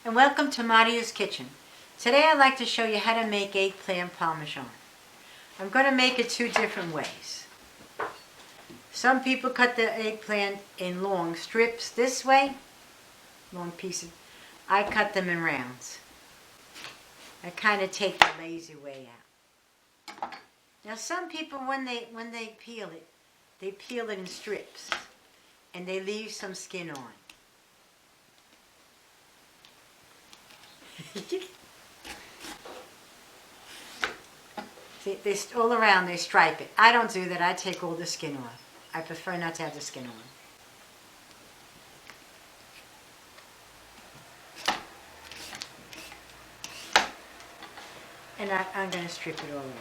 and welcome to Maria's Kitchen. Today I'd like to show you how to make eggplant parmesan. I'm going to make it two different ways. Some people cut the eggplant in long strips this way, long pieces. I cut them in rounds. I kind of take the lazy way out. Now some people when they peel it, they peel it in strips and they leave some skin on. See, all around they stripe it. I don't do that. I take all the skin off. I prefer not to have the skin on. And I'm going to strip it all around.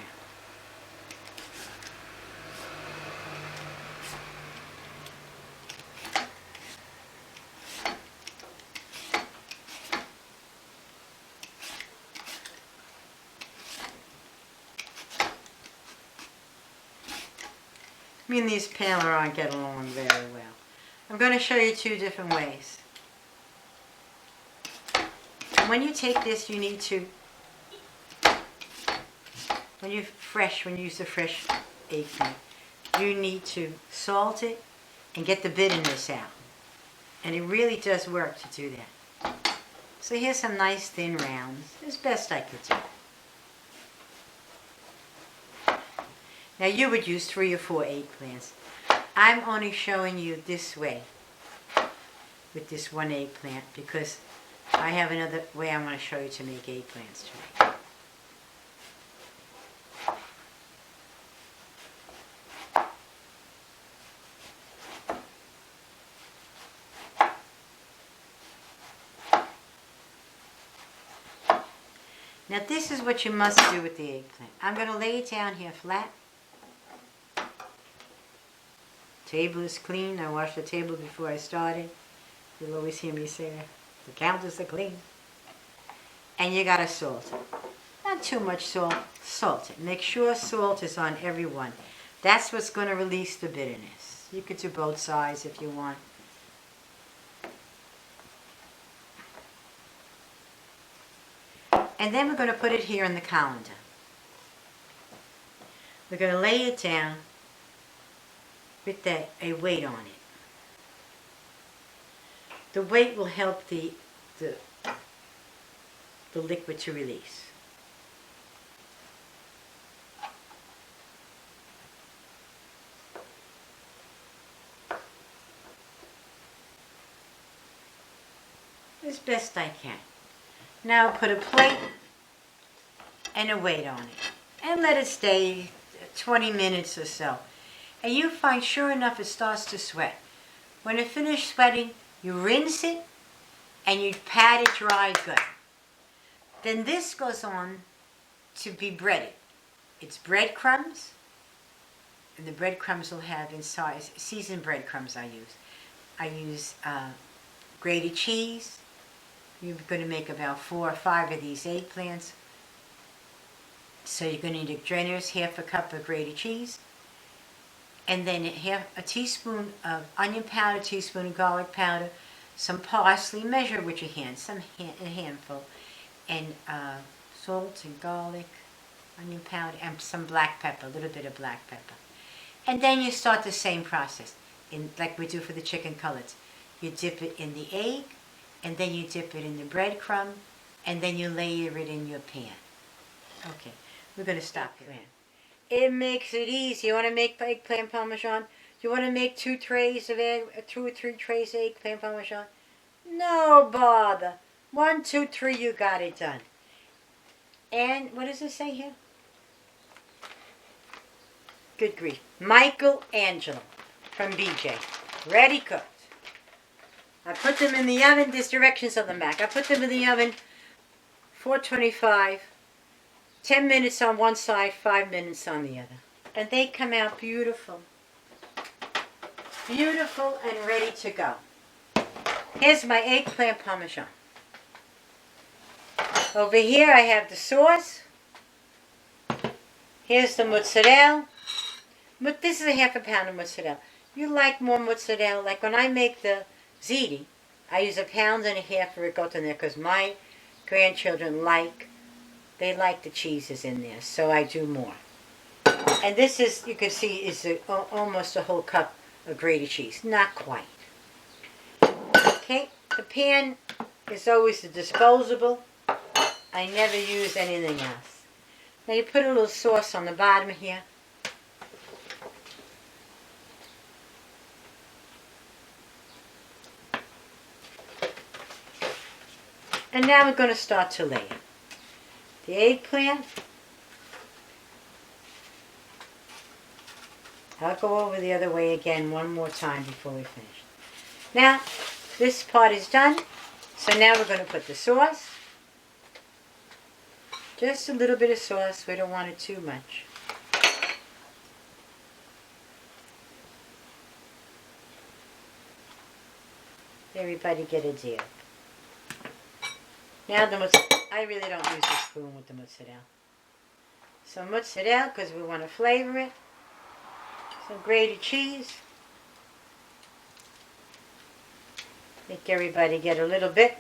Me and these paler aren't getting along very well. I'm going to show you two different ways. When you take this, you need to, when you use the fresh eggplant, you need to salt it and get the bitterness out. And it really does work to do that. So here's some nice thin rounds, as best I could do. Now you would use 3 or 4 eggplants. I'm only showing you this way with this one eggplant because I have another way I want to show you to make eggplants today. Now this is what you must do with the eggplant. I'm going to lay it down here flat. Table is clean. I washed the table before I started. You'll always hear me say the counters are clean. And you gotta salt it. Not too much salt. Salt it. Make sure salt is on every one. That's what's going to release the bitterness. You could do both sides if you want. And then we're going to put it here in the colander. We're going to lay it down with a weight on it. The weight will help the liquid to release. As best I can. Now put a plate and a weight on it and let it stay 20 minutes or so. And you find, sure enough, it starts to sweat. When it finishes sweating, you rinse it and you pat it dry good. Then this goes on to be breaded. It's breadcrumbs, and the breadcrumbs will have inside, seasoned breadcrumbs I use. I use grated cheese. You're going to make about 4 or 5 of these eggplants. So you're going to need a generous half a cup of grated cheese. And then a teaspoon of onion powder, a teaspoon of garlic powder, some parsley, measure with your hands, a handful, and salt and garlic, onion powder, and some black pepper, a little bit of black pepper. And then you start the same process, like we do for the chicken cutlets. You dip it in the egg, and then you dip it in the breadcrumb, and then you layer it in your pan. Okay, we're going to stop here. It makes it easy. You want to make eggplant parmesan? You want to make 2 trays of 2 or 3 trays of eggplant parmesan? No bother. 1, 2, 3, you got it done. And what does it say here? Good grief. Michelangelo from BJ. Ready cooked. I put them in the oven. There's directions on the back. I put them in the oven, 425. 10 minutes on one side, 5 minutes on the other. And they come out beautiful. Beautiful and ready to go. Here's my eggplant parmesan. Over here I have the sauce. Here's the mozzarella. This is a half a pound of mozzarella. You like more mozzarella. Like when I make the ziti, I use 1.5 pounds of ricotta in there because my grandchildren like the cheeses in there, so I do more. And this is, you can see, is almost a whole cup of grated cheese. Not quite. Okay, the pan is always a disposable. I never use anything else. Now you put a little sauce on the bottom here. And now we're going to start to layer. The eggplant. I'll go over the other way again one more time before we finish. Now, this part is done. So now we're going to put the sauce. Just a little bit of sauce. We don't want it too much. Everybody get a deal. Now I really don't use a spoon with the mozzarella. So mozzarella, because we want to flavor it. Some grated cheese. Make everybody get a little bit.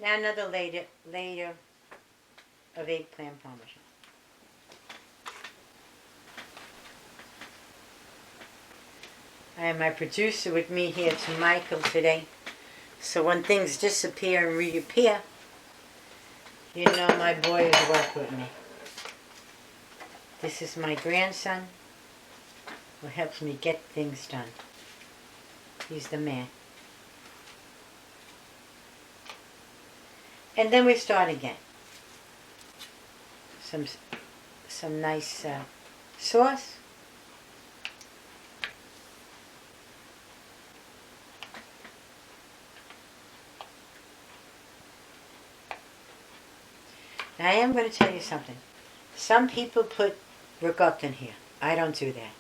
Now another layer of eggplant parmesan. I have my producer with me here to Michael today. So when things disappear and reappear, you know my boy has worked with me. This is my grandson who helps me get things done. He's the man. And then we start again. Some nice sauce. Now I am going to tell you something. Some people put ricotta in here. I don't do that.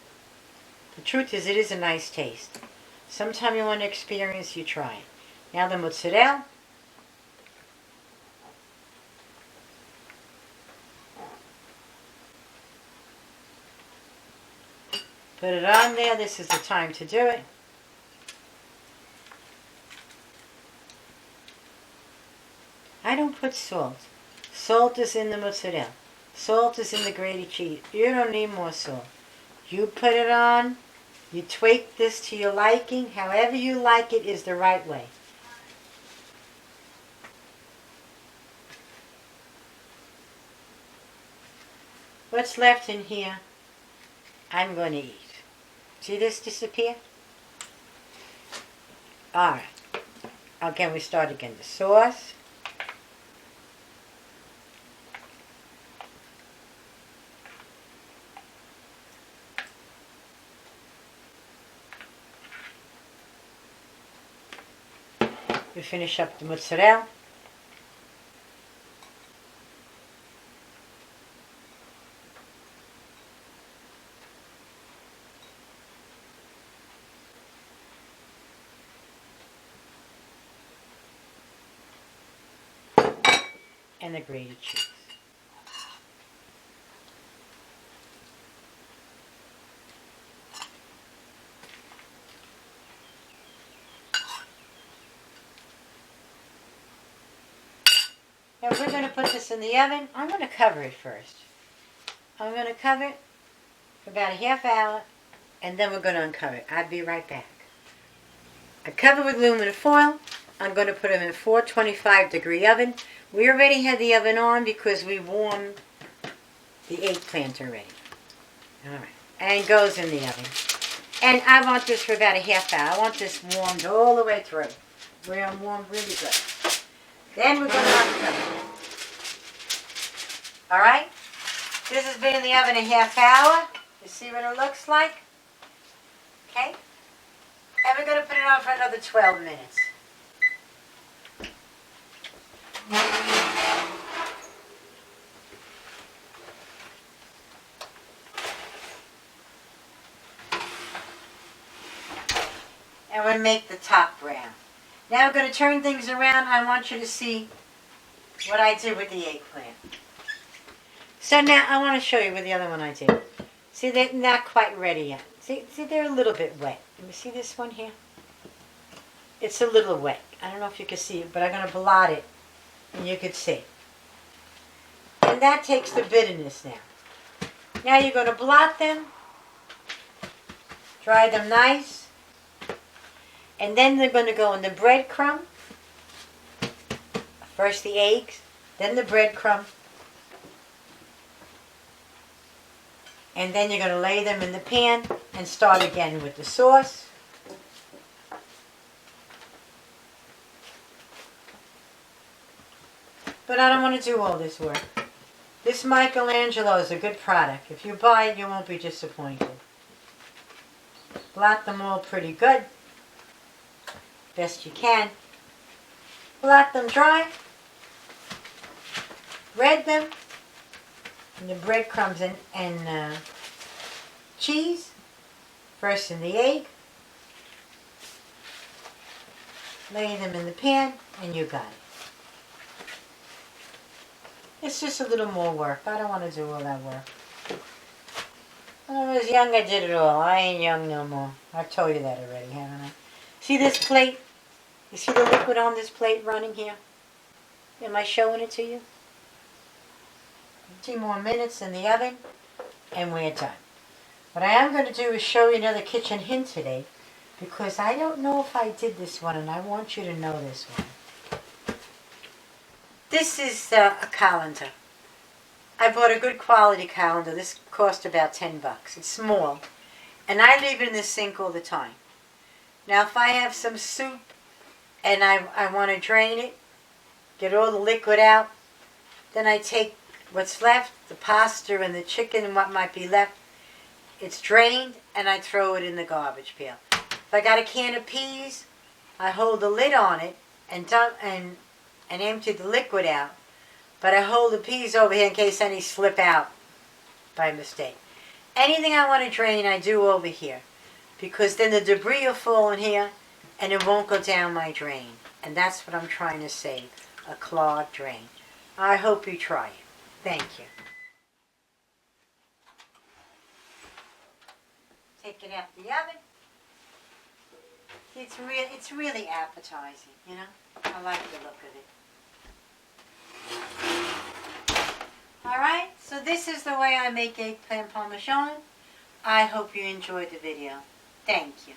The truth is, it is a nice taste. Sometime you want to experience, you try it. Now the mozzarella. Put it on there. This is the time to do it. I don't put salt. Salt is in the mozzarella. Salt is in the grated cheese. You don't need more salt. You put it on. You tweak this to your liking. However you like it is the right way. What's left in here, I'm going to eat. See this disappear? Alright. Again, we start again. The sauce. We finish up the mozzarella. And the grated cheese. Now we're going to put this in the oven. I'm going to cover it first. I'm going to cover it for about a half hour, and then we're going to uncover it. I'll be right back. I cover with aluminum foil. I'm going to put them in a 425-degree oven. We already had the oven on because we warmed the eggplant already. Alright. And it goes in the oven. And I want this for about a half hour. I want this warmed all the way through. Warmed really good. Then we're going to uncover it. Alright? This has been in the oven a half hour. You see what it looks like? Okay? And we're going to put it on for another 12 minutes. And we'll make the top brown. Now we're going to turn things around. I want you to see what I did with the eggplant. So now I want to show you with the other one I did. See, they're not quite ready yet. See, they're a little bit wet. Let me see this one here. It's a little wet. I don't know if you can see it, but I'm going to blot it and you can see. And that takes the bitterness now. Now you're going to blot them, dry them nice, and then they're going to go in the breadcrumb. First the eggs, then the breadcrumb, and then you're going to lay them in the pan and start again with the sauce. But I don't want to do all this work. This Michelangelo is a good product. If you buy it, you won't be disappointed. Blot them all pretty good. Best you can. Blot them dry. Bread them. And the breadcrumbs and cheese. First in the egg. Lay them in the pan and you got it. It's just a little more work. I don't want to do all that work. When I was young, I did it all. I ain't young no more. I've told you that already, haven't I? See this plate? You see the liquid on this plate running here? Am I showing it to you? 2 more minutes in the oven, and we're done. What I am going to do is show you another kitchen hint today, because I don't know if I did this one, and I want you to know this one. This is a colander. I bought a good quality colander. This cost about $10. It's small. And I leave it in the sink all the time. Now if I have some soup and I want to drain it, get all the liquid out, then I take what's left, the pasta and the chicken and what might be left, it's drained and I throw it in the garbage pail. If I got a can of peas, I hold the lid on it and empty the liquid out, but I hold the peas over here in case any slip out by mistake. Anything I want to drain, I do over here, because then the debris will fall in here and it won't go down my drain. And that's what I'm trying to save, a clogged drain. I hope you try it. Thank you. Take it out the oven. It's really appetizing, you know. I like the look of it. Alright, so this is the way I make eggplant parmesan. I hope you enjoyed the video. Thank you.